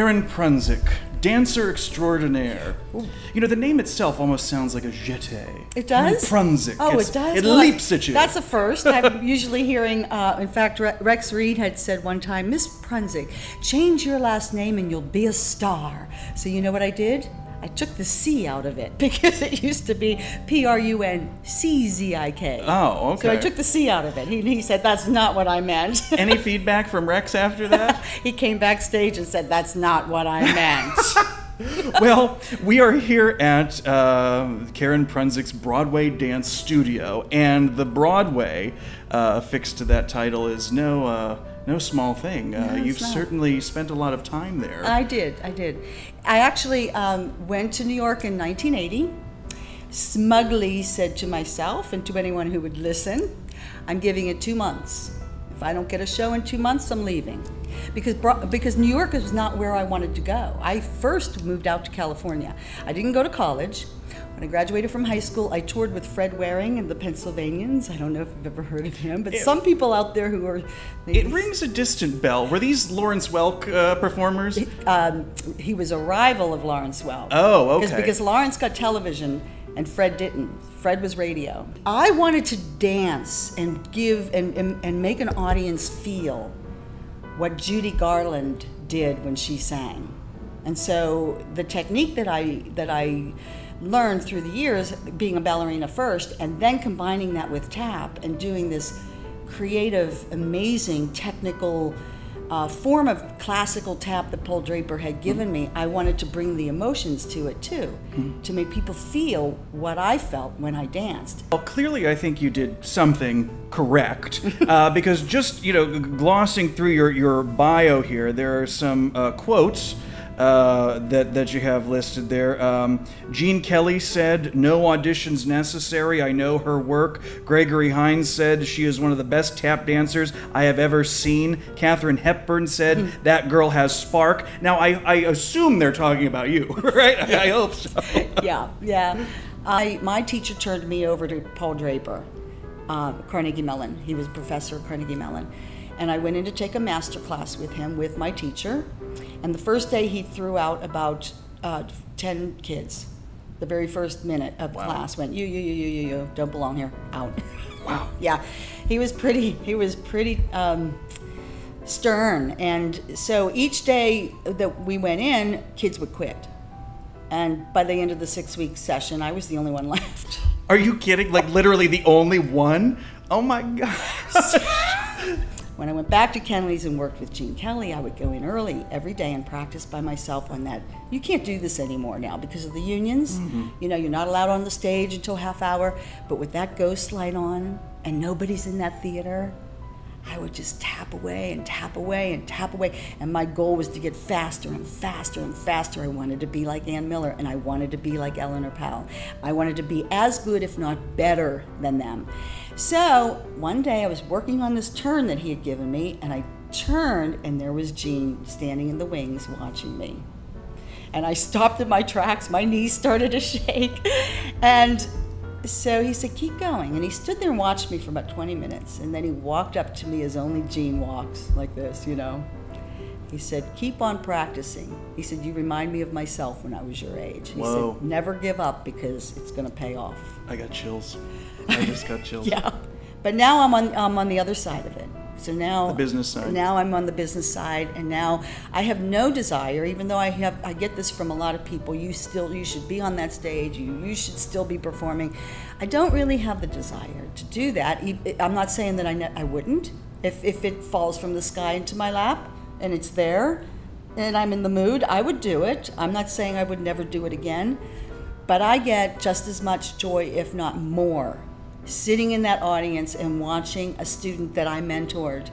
Karen Prunzik, dancer extraordinaire. Ooh. You know, the name itself almost sounds like a jeté. It does? Prunzik. Oh, it does? It Well, leaps at you. That's a first. I'm usually hearing, in fact, Rex Reed had said one time, Miss Prunzik, change your last name and you'll be a star. So you know what I did? I took the C out of it because it used to be Prunczijk. Oh, okay. So I took the C out of it. He said, that's not what I meant. Any feedback from Rex after that? He came backstage and said, that's not what I meant. Well, we are here at Karen Prunzik's Broadway Dance Studio, and the Broadway affixed to that title is no small thing. You've certainly spent a lot of time there. I did. I actually went to New York in 1980. Smugly said to myself and to anyone who would listen, I'm giving it 2 months. If I don't get a show in 2 months, I'm leaving. Because New York is not where I wanted to go. I first moved out to California. I didn't go to college. When I graduated from high school, I toured with Fred Waring and the Pennsylvanians. I don't know if you've ever heard of him, but some people out there who are... It rings a distant bell. Were these Lawrence Welk performers? He was a rival of Lawrence Welk. Oh, okay. Because Lawrence got television and Fred didn't. Fred was radio. I wanted to dance and give and make an audience feel what Judy Garland did when she sang. And so the technique that I learned through the years, being a ballerina first, and then combining that with tap and doing this creative, amazing, technical form of classical tap that Paul Draper had given me, I wanted to bring the emotions to it too, to make people feel what I felt when I danced. Well, clearly I think you did something correct, because just, glossing through your bio here, there are some quotes that you have listed there. Gene Kelly said, "No auditions necessary. I know her work." Gregory Hines said, "She is one of the best tap dancers I have ever seen." Katharine Hepburn said, "That girl has spark." Now, I assume they're talking about you, right? I hope so. Yeah. My teacher turned me over to Paul Draper, Carnegie Mellon. He was a professor at Carnegie Mellon. And I went in to take a master class with him, with my teacher. And the first day he threw out about 10 kids. The very first minute of class went, you, don't belong here, out. Wow. Yeah, he was pretty stern. And so each day that we went in, kids would quit. And by the end of the 6-week session, I was the only one left. Are you kidding? Like literally the only one? Oh my gosh. When I went back to Kenley's and worked with Gene Kelly, I would go in early every day and practice by myself on that. You can't do this anymore now because of the unions. You're not allowed on the stage until half hour. But with that ghost light on and nobody's in that theater, I would just tap away and tap away and tap away. And my goal was to get faster and faster and faster. I wanted to be like Ann Miller, and I wanted to be like Eleanor Powell. I wanted to be as good, if not better, than them. So one day I was working on this turn that he had given me, and I turned, and there was Gene standing in the wings watching me. And I stopped in my tracks. My knees started to shake. And so he said, keep going. And he stood there and watched me for about 20 minutes. And then he walked up to me as only Gene walks, like this, He said, keep on practicing. He said, you remind me of myself when I was your age. He said, never give up because it's going to pay off. I got chills. I just got chills. Yeah. But now I'm on the other side of it. So now the business side. Now I'm on the business side, and now I have no desire, even though I get this from a lot of people. You should be on that stage. You should still be performing. I don't really have the desire to do that. I'm not saying that I wouldn't. If it falls from the sky into my lap and it's there, and I'm in the mood, I would do it. I'm not saying I would never do it again, but I get just as much joy, if not more, sitting in that audience and watching a student that I mentored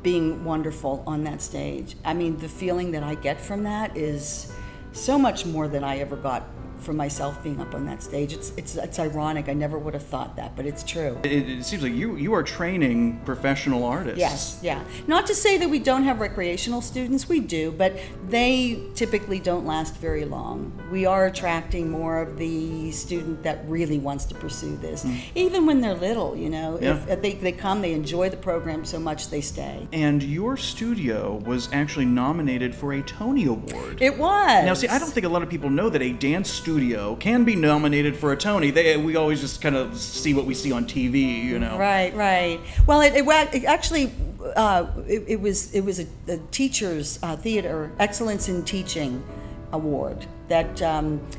being wonderful on that stage. I mean, the feeling that I get from that is so much more than I ever got for myself being up on that stage. It's ironic. I never would have thought that, but it's true. It seems like you are training professional artists. Yes, yeah. Not to say that we don't have recreational students, we do, but they typically don't last very long. We are attracting more of the student that really wants to pursue this, even when they're little, you know. Yeah. If they come, they enjoy the program so much, they stay. And your studio was actually nominated for a Tony Award. It was. Now, see, I don't think a lot of people know that a dance studio can be nominated for a Tony. We always just kind of see what we see on TV, you know. Right, right. Well, it actually it was a teachers theater excellence in teaching award that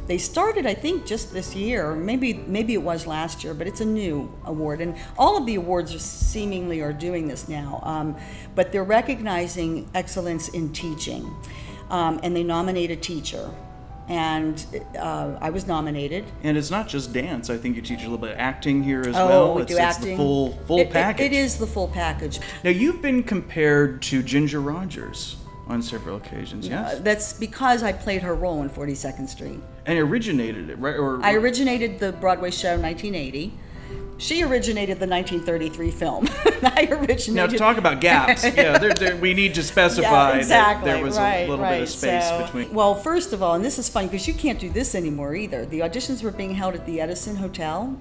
they started, I think, just this year. Maybe it was last year, but it's a new award, and all of the awards seemingly are doing this now. But they're recognizing excellence in teaching, and they nominate a teacher. And I was nominated. And it's not just dance. I think you teach a little bit of acting here as well. Oh, we do acting. It's the full package. It is the full package. Now, you've been compared to Ginger Rogers on several occasions, yes? That's because I played her role in 42nd Street. And originated it, right? I originated the Broadway show in 1980. She originated the 1933 film. I originated. Now, talk about gaps. Yeah, we need to specify that there was a little bit of space between. Well, first of all, and this is funny because you can't do this anymore either. The auditions were being held at the Edison Hotel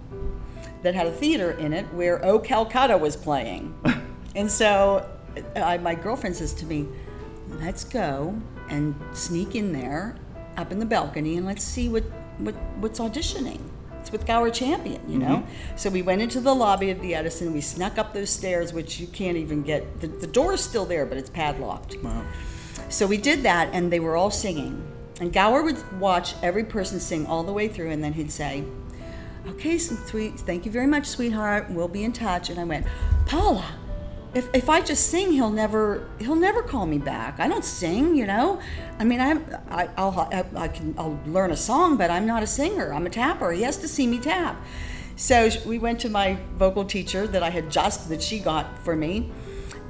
that had a theater in it where Oh Calcutta was playing. And so my girlfriend says to me, let's go and sneak in there up in the balcony and let's see what's auditioning. It's with Gower Champion, you know? So we went into the lobby of the Edison, we snuck up those stairs, which you can't even get, the door's still there, but it's padlocked. Wow. So we did that, and they were all singing. And Gower would watch every person sing all the way through, and then he'd say, okay, thank you very much, sweetheart, we'll be in touch. And I went, Paula, if I just sing, he'll never call me back. I don't sing, you know. I mean, I'll learn a song, but I'm not a singer. I'm a tapper. He has to see me tap. So we went to my vocal teacher that she got for me,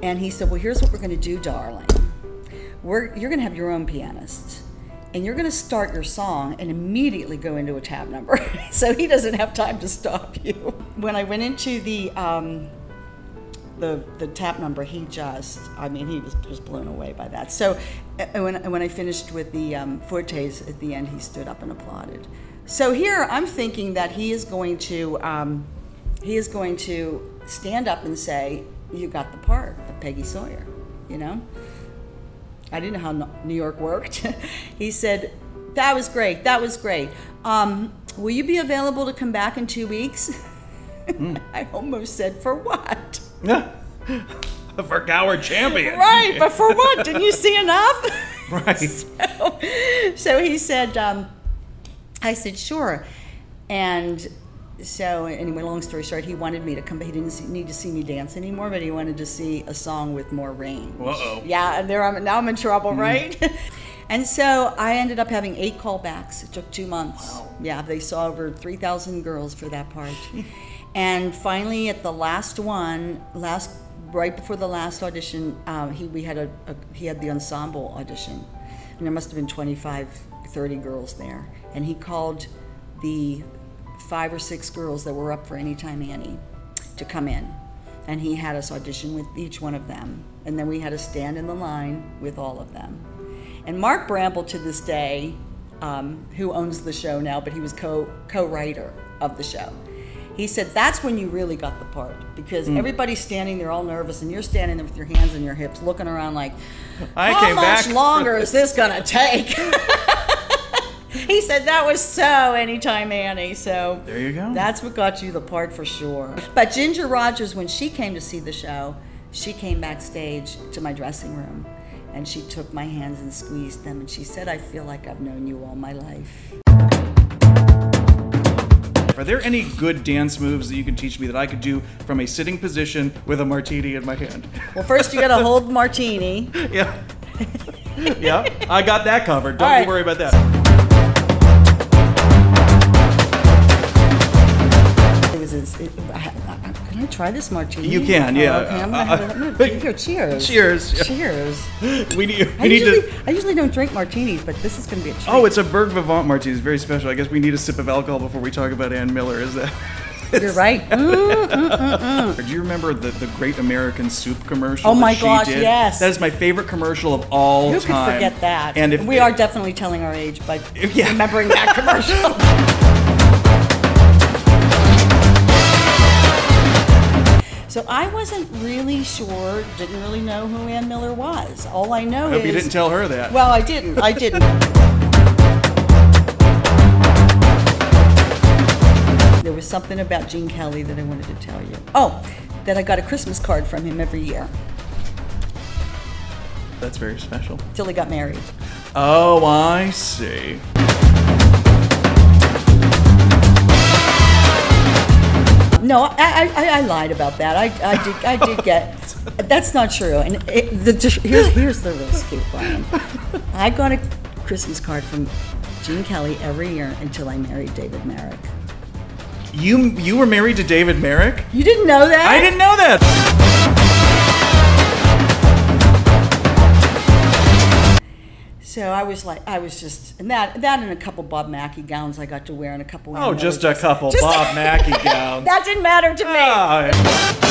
and he said, well, here's what we're going to do, darling. You're going to have your own pianist, and you're going to start your song and immediately go into a tap number, so he doesn't have time to stop you. When I went into the tap number, he was just blown away by that. So when I finished with the fortes at the end, he stood up and applauded. So here I'm thinking that he is going to stand up and say, you got the part of Peggy Sawyer, you know? I didn't know how New York worked. He said, that was great. Will you be available to come back in 2 weeks? I almost said, for what? For Gower Champion. Right, but for what? Didn't you see enough? Right. So he said, I said, sure. And so, anyway, long story short, he wanted me to come. He didn't need to see me dance anymore, but he wanted to see a song with more range. Uh-oh. Yeah, and now I'm in trouble, right? And so I ended up having 8 callbacks. It took 2 months. Wow. Yeah, they saw over 3,000 girls for that part. And finally, at the last one, right before the last audition, he had the ensemble audition, and there must have been 25, 30 girls there, and he called the 5 or 6 girls that were up for Anytime Annie to come in, and he had us audition with each one of them, and then we had to stand in the line with all of them. And Mark Bramble, to this day, who owns the show now, but he was co-writer of the show. He said, that's when you really got the part, because everybody's standing there all nervous, and you're standing there with your hands on your hips, looking around like, how much longer is this going to take? He said, that was so Anytime Annie. So there you go. That's what got you the part for sure. But Ginger Rogers, when she came to see the show, she came backstage to my dressing room, and she took my hands and squeezed them, and she said, I feel like I've known you all my life. Are there any good dance moves that you can teach me that I could do from a sitting position with a martini in my hand? Well, first you got to hold the martini. Yeah. Yeah, I got that covered. Don't you worry about that. Can I try try this martini? You can, yeah. Okay, I'm gonna drink here. Cheers. Cheers. Cheers. I usually don't drink martinis, but this is going to be a treat. Oh, it's a Burgh Vivant martini. It's very special. I guess we need a sip of alcohol before we talk about Ann Miller. Is that? You're right. Do you remember the Great American Soup commercial? Oh my that gosh, she did? yes. That is my favorite commercial of all Who time. could forget that? And if we are definitely telling our age by yeah. remembering that commercial. So I wasn't really sure, didn't really know who Ann Miller was. All I know I hope you didn't tell her that. Well, I didn't. There was something about Gene Kelly that I wanted to tell you. Oh, that I got a Christmas card from him every year. That's very special. Till he got married. Oh, I see. No, I lied about that. I did get. That's not true. And here's the real scoop, Brian. I got a Christmas card from Gene Kelly every year until I married David Merrick. You were married to David Merrick? You didn't know that? I didn't know that. So I was just, and that and a couple Bob Mackie gowns I got to wear and a couple. Oh, just a couple Bob Mackie gowns. That didn't matter to me. Oh.